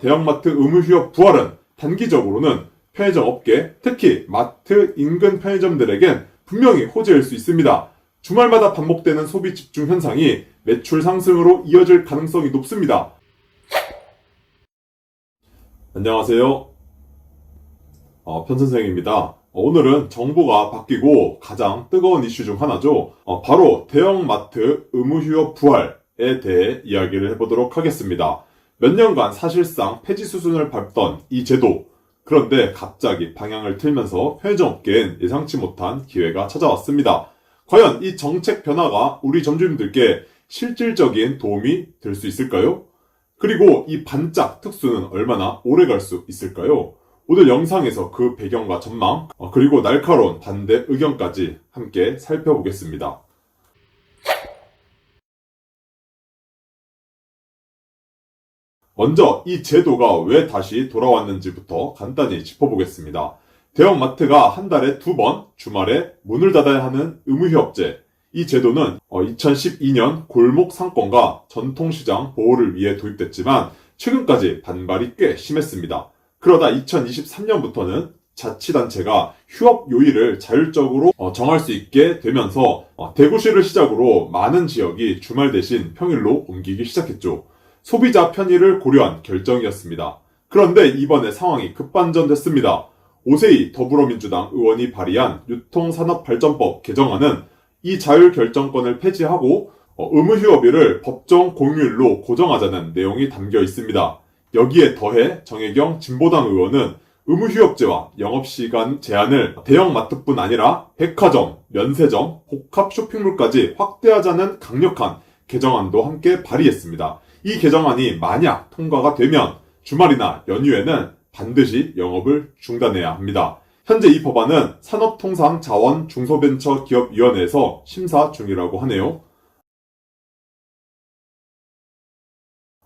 대형마트 의무휴업 부활은 단기적으로는 편의점 업계, 특히 마트 인근 편의점들에겐 분명히 호재일 수 있습니다. 주말마다 반복되는 소비 집중 현상이 매출 상승으로 이어질 가능성이 높습니다. 안녕하세요. 편선생입니다. 오늘은 정보가 바뀌고 가장 뜨거운 이슈 중 하나죠. 바로 대형마트 의무휴업 부활에 대해 이야기를 해보도록 하겠습니다. 몇 년간 사실상 폐지 수순을 밟던 이 제도, 그런데 갑자기 방향을 틀면서 편의점 업계엔 예상치 못한 기회가 찾아왔습니다. 과연 이 정책 변화가 우리 점주님들께 실질적인 도움이 될 수 있을까요? 그리고 이 반짝 특수는 얼마나 오래 갈 수 있을까요? 오늘 영상에서 그 배경과 전망, 그리고 날카로운 반대 의견까지 함께 살펴보겠습니다. 먼저 이 제도가 왜 다시 돌아왔는지부터 간단히 짚어보겠습니다. 대형마트가 한 달에 2번 주말에 문을 닫아야 하는 의무휴업제. 이 제도는 2012년 골목상권과 전통시장 보호를 위해 도입됐지만 최근까지 반발이 꽤 심했습니다. 그러다 2023년부터는 자치단체가 휴업 요일을 자율적으로 정할 수 있게 되면서 대구시를 시작으로 많은 지역이 주말 대신 평일로 옮기기 시작했죠. 소비자 편의를 고려한 결정이었습니다. 그런데 이번에 상황이 급반전됐습니다. 오세희 더불어민주당 의원이 발의한 유통산업발전법 개정안은 이 자율결정권을 폐지하고 의무휴업일을 법정 공휴일로 고정하자는 내용이 담겨 있습니다. 여기에 더해 정혜경 진보당 의원은 의무휴업제와 영업시간 제한을 대형마트뿐 아니라 백화점, 면세점, 복합 쇼핑몰까지 확대하자는 강력한 개정안도 함께 발의했습니다. 이 개정안이 만약 통과가 되면 주말이나 연휴에는 반드시 영업을 중단해야 합니다. 현재 이 법안은 산업통상자원중소벤처기업위원회에서 심사 중이라고 하네요.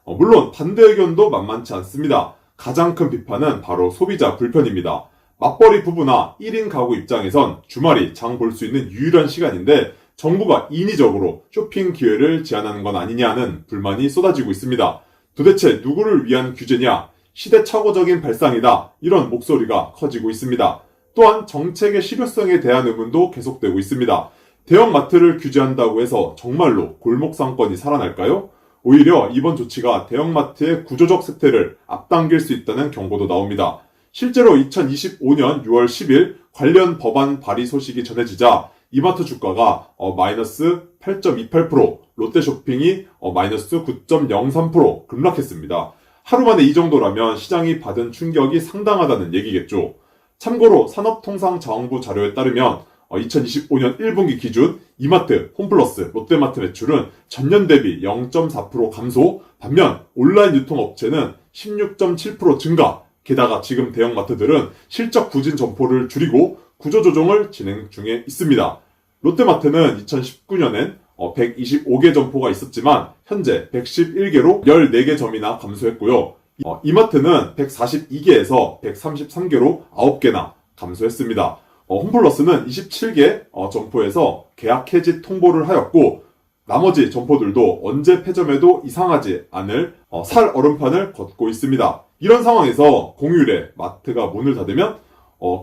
물론 반대 의견도 만만치 않습니다. 가장 큰 비판은 바로 소비자 불편입니다. 맞벌이 부부나 1인 가구 입장에선 주말이 장 볼 수 있는 유일한 시간인데 정부가 인위적으로 쇼핑 기회를 제한하는 건 아니냐는 불만이 쏟아지고 있습니다. 도대체 누구를 위한 규제냐? 시대착오적인 발상이다. 이런 목소리가 커지고 있습니다. 또한 정책의 실효성에 대한 의문도 계속되고 있습니다. 대형마트를 규제한다고 해서 정말로 골목상권이 살아날까요? 오히려 이번 조치가 대형마트의 구조적 쇠퇴를 앞당길 수 있다는 경고도 나옵니다. 실제로 2025년 6월 10일 관련 법안 발의 소식이 전해지자 이마트 주가가 마이너스 8.28%, 롯데쇼핑이 마이너스 9.03% 급락했습니다. 하루 만에 이 정도라면 시장이 받은 충격이 상당하다는 얘기겠죠. 참고로 산업통상자원부 자료에 따르면 2025년 1분기 기준 이마트, 홈플러스, 롯데마트 매출은 전년 대비 0.4% 감소, 반면 온라인 유통업체는 16.7% 증가, 게다가 지금 대형마트들은 실적 부진 점포를 줄이고 구조조정을 진행 중에 있습니다. 롯데마트는 2019년엔 125개 점포가 있었지만 현재 111개로 14개 점이나 감소했고요. 이마트는 142개에서 133개로 9개나 감소했습니다. 홈플러스는 27개 점포에서 계약 해지 통보를 하였고 나머지 점포들도 언제 폐점해도 이상하지 않을 살 얼음판을 걷고 있습니다. 이런 상황에서 공휴일에 마트가 문을 닫으면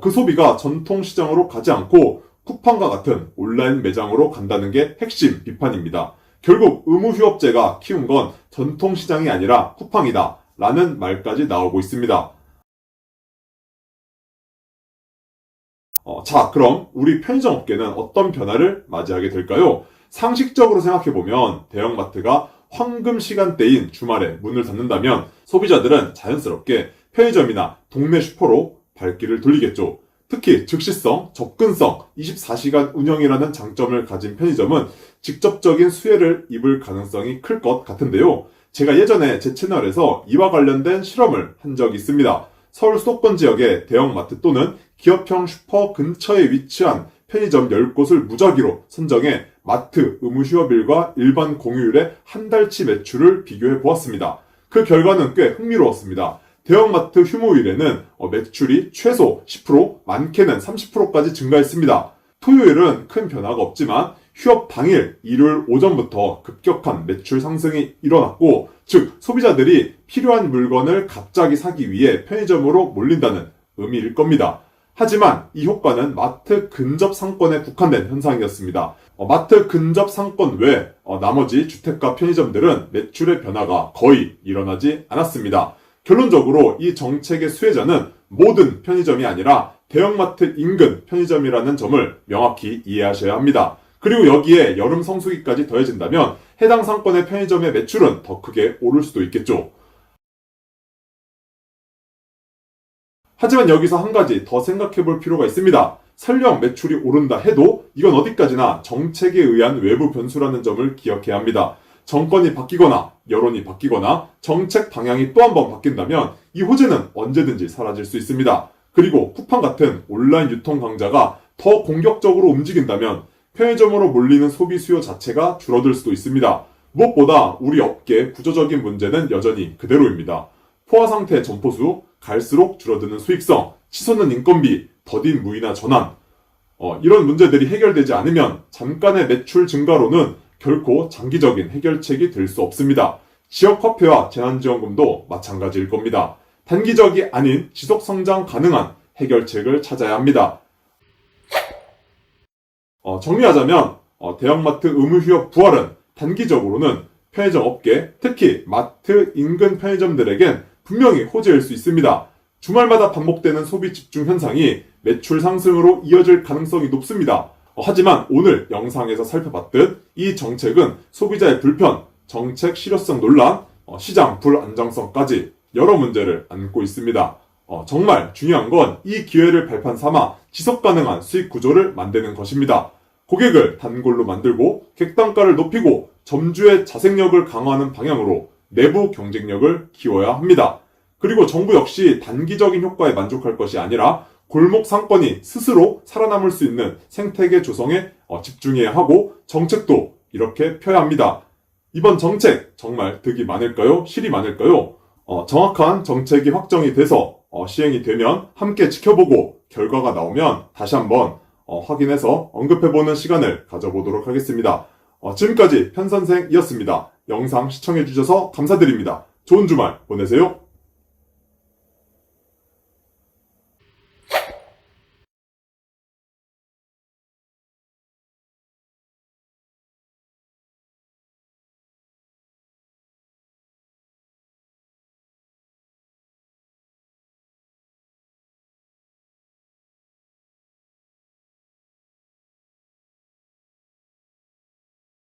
그 소비가 전통시장으로 가지 않고 쿠팡과 같은 온라인 매장으로 간다는 게 핵심 비판입니다. 결국 의무휴업제가 키운 건 전통시장이 아니라 쿠팡이다 라는 말까지 나오고 있습니다. 자, 그럼 우리 편의점 업계는 어떤 변화를 맞이하게 될까요? 상식적으로 생각해보면 대형마트가 황금 시간대인 주말에 문을 닫는다면 소비자들은 자연스럽게 편의점이나 동네 슈퍼로 발길을 돌리겠죠. 특히 즉시성, 접근성, 24시간 운영이라는 장점을 가진 편의점은 직접적인 수혜를 입을 가능성이 클 것 같은데요. 제가 예전에 제 채널에서 이와 관련된 실험을 한 적이 있습니다. 서울 수도권 지역의 대형마트 또는 기업형 슈퍼 근처에 위치한 편의점 10곳을 무작위로 선정해 마트 의무휴업일과 일반 공휴일의 한 달치 매출을 비교해 보았습니다. 그 결과는 꽤 흥미로웠습니다. 대형마트 휴무일에는 매출이 최소 10%, 많게는 30%까지 증가했습니다. 토요일은 큰 변화가 없지만 휴업 당일 일요일 오전부터 급격한 매출 상승이 일어났고, 즉 소비자들이 필요한 물건을 갑자기 사기 위해 편의점으로 몰린다는 의미일 겁니다. 하지만 이 효과는 마트 근접 상권에 국한된 현상이었습니다. 마트 근접 상권 외 나머지 주택가 편의점들은 매출의 변화가 거의 일어나지 않았습니다. 결론적으로 이 정책의 수혜자는 모든 편의점이 아니라 대형마트 인근 편의점이라는 점을 명확히 이해하셔야 합니다. 그리고 여기에 여름 성수기까지 더해진다면 해당 상권의 편의점의 매출은 더 크게 오를 수도 있겠죠. 하지만 여기서 한 가지 더 생각해 볼 필요가 있습니다. 설령 매출이 오른다 해도 이건 어디까지나 정책에 의한 외부 변수라는 점을 기억해야 합니다. 정권이 바뀌거나 여론이 바뀌거나 정책 방향이 또 한 번 바뀐다면 이 호재는 언제든지 사라질 수 있습니다. 그리고 쿠팡 같은 온라인 유통 강자가 더 공격적으로 움직인다면 편의점으로 몰리는 소비 수요 자체가 줄어들 수도 있습니다. 무엇보다 우리 업계의 구조적인 문제는 여전히 그대로입니다. 포화 상태 점포수, 갈수록 줄어드는 수익성, 치솟는 인건비, 더딘 무이나 전환, 이런 문제들이 해결되지 않으면 잠깐의 매출 증가로는 결코 장기적인 해결책이 될 수 없습니다. 지역화폐와 재난지원금도 마찬가지일 겁니다. 단기적이 아닌 지속성장 가능한 해결책을 찾아야 합니다. 정리하자면 대형마트 의무휴업 부활은 단기적으로는 편의점 업계, 특히 마트 인근 편의점들에겐 분명히 호재일 수 있습니다. 주말마다 반복되는 소비 집중 현상이 매출 상승으로 이어질 가능성이 높습니다. 하지만 오늘 영상에서 살펴봤듯 이 정책은 소비자의 불편, 정책 실효성 논란, 시장 불안정성까지 여러 문제를 안고 있습니다. 정말 중요한 건 이 기회를 발판 삼아 지속 가능한 수익 구조를 만드는 것입니다. 고객을 단골로 만들고 객단가를 높이고 점주의 자생력을 강화하는 방향으로 내부 경쟁력을 키워야 합니다. 그리고 정부 역시 단기적인 효과에 만족할 것이 아니라 골목 상권이 스스로 살아남을 수 있는 생태계 조성에 집중해야 하고 정책도 이렇게 펴야 합니다. 이번 정책 정말 득이 많을까요? 실이 많을까요? 정확한 정책이 확정이 돼서 시행이 되면 함께 지켜보고 결과가 나오면 다시 한번 확인해서 언급해보는 시간을 가져보도록 하겠습니다. 지금까지 편선생이었습니다. 영상 시청해주셔서 감사드립니다. 좋은 주말 보내세요.